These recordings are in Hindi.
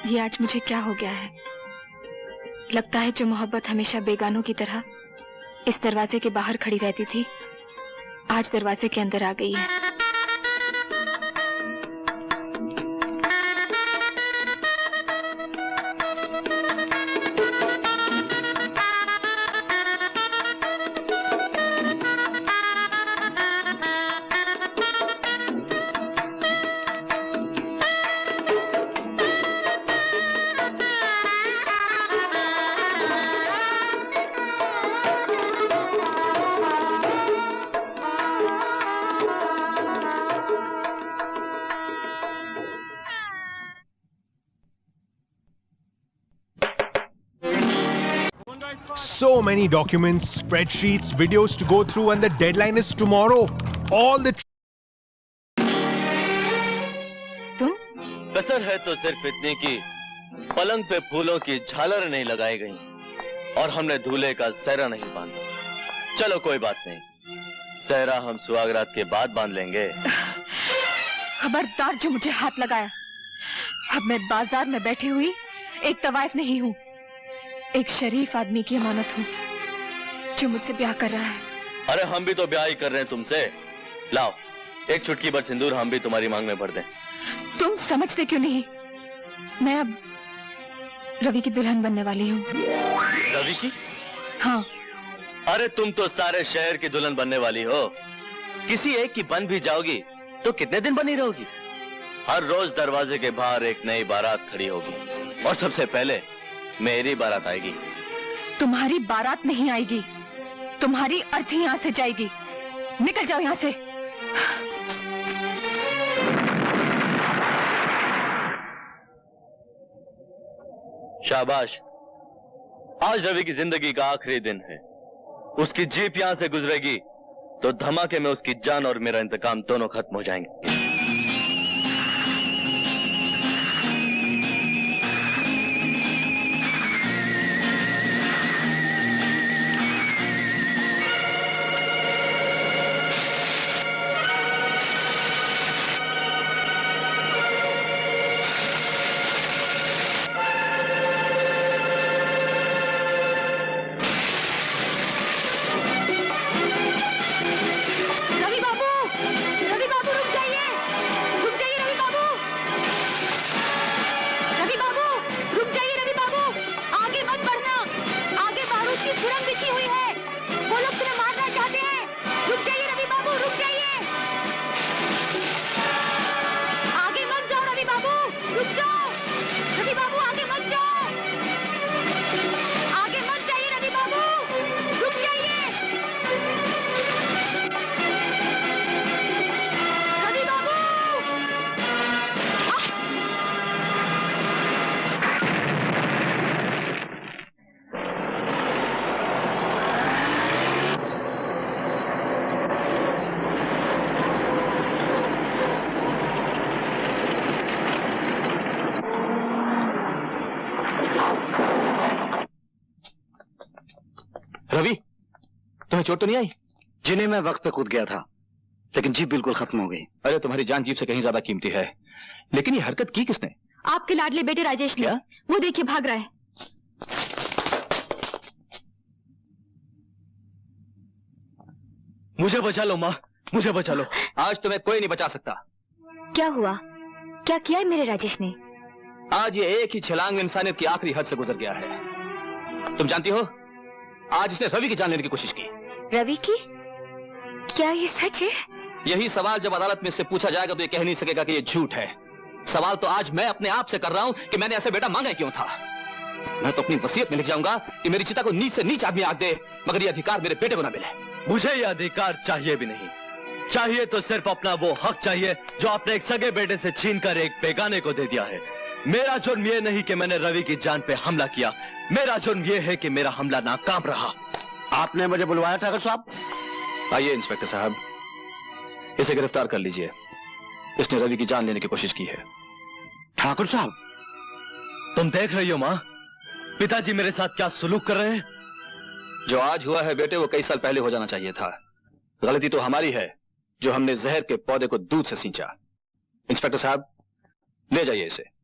ये आज मुझे क्या हो गया है? लगता है जो मोहब्बत हमेशा बेगानों की तरह इस दरवाजे के बाहर खड़ी रहती थी, आज दरवाजे के अंदर आ गई है। So many documents, spreadsheets, videos to go through and the deadline is tomorrow. All the तुम? कसर है तो सिर्फ इतनी कि पलंग पे फूलों की झालर नहीं लगाई गई और हमने दूल्हे का सहरा नहीं बांधा। चलो कोई बात नहीं, सहरा हम सुहागरात के बाद बांध लेंगे। खबरदार जो मुझे हाथ लगाया। अब मैं बाजार में बैठी हुई एक तवाइफ नहीं हूँ, एक शरीफ आदमी की अमानत हूँ जो मुझसे ब्याह कर रहा है। अरे हम भी तो ब्याह ही कर रहे हैं तुमसे। लाओ एक चुटकी भर सिंदूर हम भी तुम्हारी मांग में भर दें। तुम समझते क्यों नहीं? मैं अब रवि की दुल्हन बनने वाली हूँ। रवि की? हाँ। अरे तुम तो सारे शहर की दुल्हन बनने वाली हो। किसी एक की बन भी जाओगी तो कितने दिन बनी रहोगी? हर रोज दरवाजे के बाहर एक नई बारात खड़ी होगी और सबसे पहले मेरी बारात आएगी। तुम्हारी बारात नहीं आएगी, तुम्हारी अर्थी यहाँ से जाएगी। निकल जाओ यहाँ से। शाबाश, आज रवि की जिंदगी का आखिरी दिन है। उसकी जीप यहां से गुजरेगी तो धमाके में उसकी जान और मेरा इंतकाम दोनों खत्म हो जाएंगे। रवि, तुम्हें चोट तो नहीं आई? जिन्हें मैं वक्त पे कूद गया था, लेकिन जीप बिल्कुल खत्म हो गई। अरे तुम्हारी जान जीप से कहीं ज्यादा कीमती है। लेकिन ये हरकत की किसने? आपके लाडले बेटे राजेश ने। वो देखिए भाग रहा है। मुझे बचा लो माँ, मुझे बचा लो। आज तुम्हें कोई नहीं बचा सकता। क्या हुआ? क्या किया है मेरे राजेश ने? आज ये एक ही छलांग में इंसानियत की आखिरी हद से गुजर गया है। तुम जानती हो, आज इसने रवि की जान लेने की कोशिश की। रवि की? क्या ये सच है? यही सवाल जब अदालत में इससे पूछा जाएगा तो ये कह नहीं सकेगा कि ये झूठ है। सवाल तो आज मैं अपने आप से कर रहा हूं कि मैंने ऐसे बेटा मांगा क्यों था। मैं तो अपनी वसीयत में लिख जाऊंगा कि मेरी चिता को नीच से नीच आदमी आग दे, मगर ये अधिकार मेरे बेटे को ना मिले। मुझे ये अधिकार चाहिए भी नहीं। चाहिए तो सिर्फ अपना वो हक चाहिए जो आपने एक सगे बेटे से छीनकर एक बेगाने को दे दिया है। मेरा जुर्म ये नहीं कि मैंने रवि की जान पे हमला किया, मेरा जुर्म ये है कि मेरा हमला नाकाम रहा। आपने मुझे बुलवाया ठाकुर साहब? आइए इंस्पेक्टर साहब, इसे गिरफ्तार कर लीजिए। इसने रवि की जान लेने की कोशिश की है। ठाकुर साहब, तुम देख रही हो माँ, पिताजी मेरे साथ क्या सुलूक कर रहे हैं। जो आज हुआ है बेटे, वो कई साल पहले हो जाना चाहिए था। गलती तो हमारी है जो हमने जहर के पौधे को दूध से सींचा। इंस्पेक्टर साहब, ले जाइए इसे।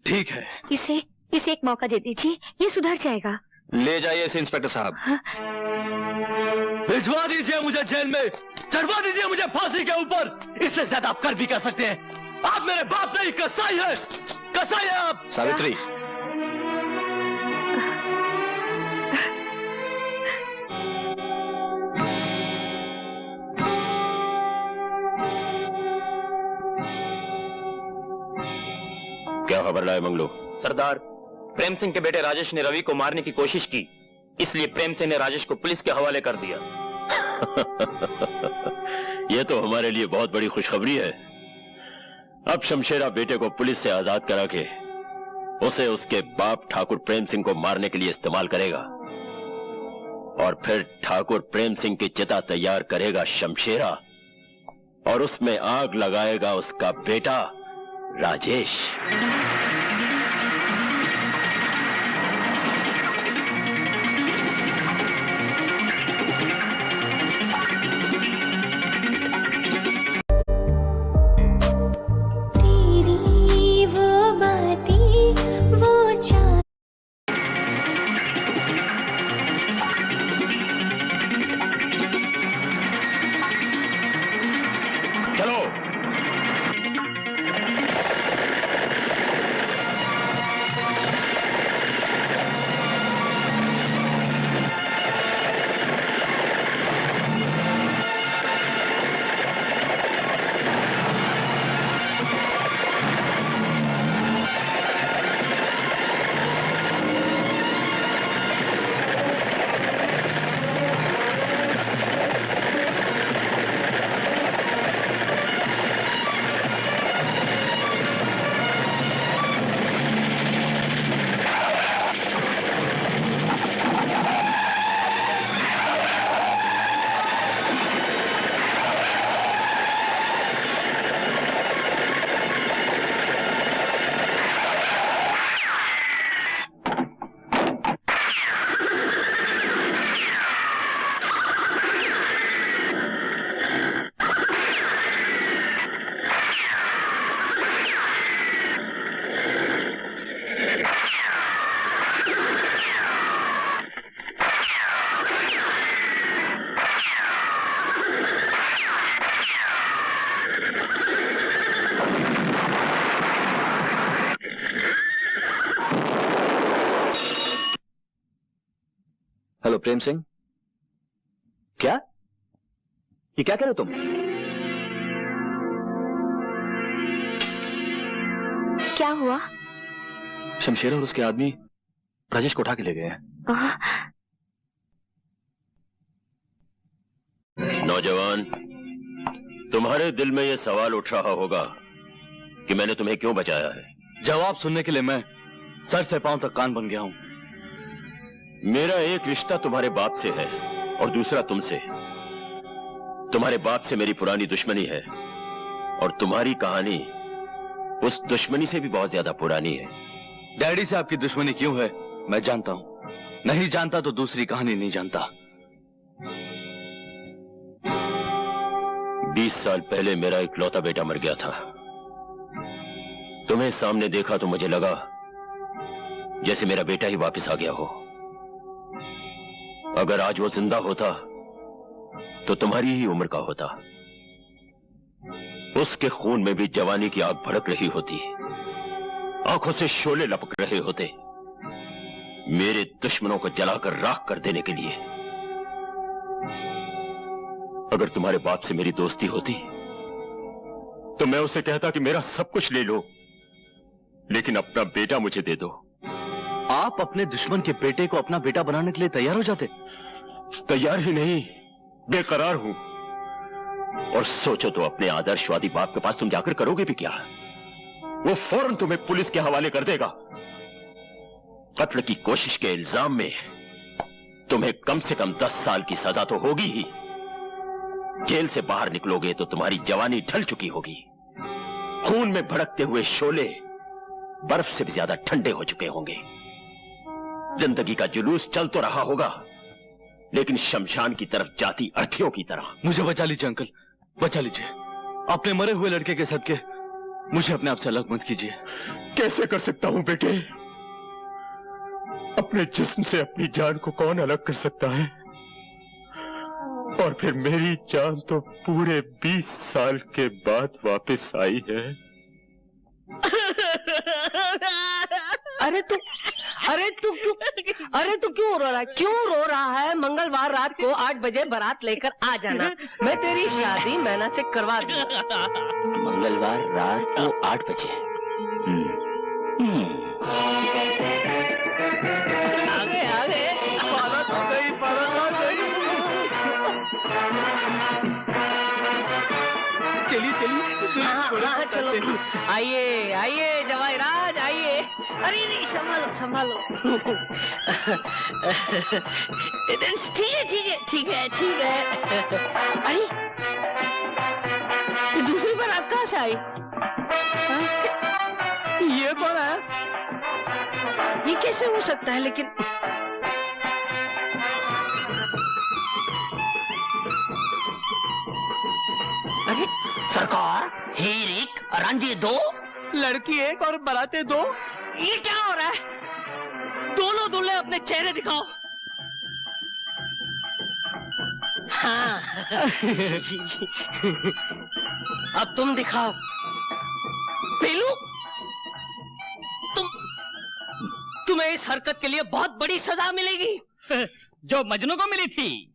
ठीक है। इसे एक मौका दे दीजिए, ये सुधर जाएगा। ले जाइए इसे इंस्पेक्टर साहब। भिजवा दीजिए मुझे जेल में, चढ़वा दीजिए मुझे फांसी के ऊपर। इससे ज्यादा आप कर भी कर सकते हैं। आप मेरे बाप नहीं, कसाई है, कसाई है आप। सावित्री, क्या खबर लाए मंगलू? सरदार, प्रेम सिंह के बेटे राजेश ने रवि को मारने की कोशिश की, इसलिए प्रेम सिंह ने राजेश को पुलिस के हवाले कर दिया। यह तो हमारे लिए बहुत बड़ी खुशखबरी है। अब शमशेरा बेटे को पुलिस से आजाद करा के उसे उसके बाप ठाकुर प्रेम सिंह को मारने के लिए इस्तेमाल करेगा, और फिर ठाकुर प्रेम सिंह की चिता तैयार करेगा शमशेरा, और उसमें आग लगाएगा उसका बेटा राजेश। हेलो प्रेम सिंह, क्या ये क्या कह रहे हो तुम? क्या हुआ? शमशेरा और उसके आदमी राजेश को उठा के ले गए हैं। नौजवान, तुम्हारे दिल में यह सवाल उठ रहा होगा कि मैंने तुम्हें क्यों बचाया है। जवाब सुनने के लिए मैं सर से पांव तक कान बन गया हूं। मेरा एक रिश्ता तुम्हारे बाप से है और दूसरा तुमसे। तुम्हारे बाप से मेरी पुरानी दुश्मनी है, और तुम्हारी कहानी उस दुश्मनी से भी बहुत ज्यादा पुरानी है। डैडी से आपकी दुश्मनी क्यों है मैं जानता हूं, नहीं जानता तो दूसरी कहानी नहीं जानता। 20 साल पहले मेरा इकलौता बेटा मर गया था। तुम्हें सामने देखा तो मुझे लगा जैसे मेरा बेटा ही वापस आ गया हो। अगर आज वो जिंदा होता तो तुम्हारी ही उम्र का होता। उसके खून में भी जवानी की आग भड़क रही होती, आंखों से शोले लपक रहे होते, मेरे दुश्मनों को जलाकर राख कर देने के लिए। अगर तुम्हारे बाप से मेरी दोस्ती होती तो मैं उसे कहता कि मेरा सब कुछ ले लो, लेकिन अपना बेटा मुझे दे दो। आप अपने दुश्मन के बेटे को अपना बेटा बनाने के लिए तैयार हो जाते? तैयार ही नहीं, बेकरार हूं। और सोचो तो अपने आदर्शवादी बाप के पास तुम जाकर करोगे भी क्या? वो फौरन तुम्हें पुलिस के हवाले कर देगा। कत्ल की कोशिश के इल्जाम में तुम्हें कम से कम 10 साल की सजा तो होगी ही। जेल से बाहर निकलोगे तो तुम्हारी जवानी ढल चुकी होगी। खून में भड़कते हुए शोले बर्फ से भी ज्यादा ठंडे हो चुके होंगे। जिंदगी का जुलूस चल तो रहा होगा, लेकिन शमशान की तरफ जाती अर्थियों की तरह। मुझे बचा लीजिए अंकल, बचा लीजिए। अपने मरे हुए लड़के के सदके मुझे अपने आप से अलग मत कीजिए। कैसे कर सकता हूं बेटे? अपने जिस्म से अपनी जान को कौन अलग कर सकता है? और फिर मेरी जान तो पूरे 20 साल के बाद वापस आई है। अरे तू क्यों रो रहा है? क्यों रो रहा है? मंगलवार रात को 8 बजे बारात लेकर आ जाना। मैं तेरी शादी मैना से करवा दूंगा। मंगलवार रात को 8 बजे। आगे आगे बारात आ गई, बारात आ गई। चलिए चलिए। हाँ चलो। आइए आइए जवाईराज आइए। अरे नहीं, संभालो संभालो। ठीक है। अरे ये दूसरी बारात कहाँ से आई? हाँ? ये कौन है? ये कैसे हो सकता है? लेकिन अरे सरकार, हीर एक रांझे 2, लड़की एक और बारातें 2। ये क्या हो रहा है? दोनों दूल्हे अपने चेहरे दिखाओ। हाँ। अब तुम दिखाओ। पीलू, तुम्हें इस हरकत के लिए बहुत बड़ी सजा मिलेगी। जो मजनू को मिली थी।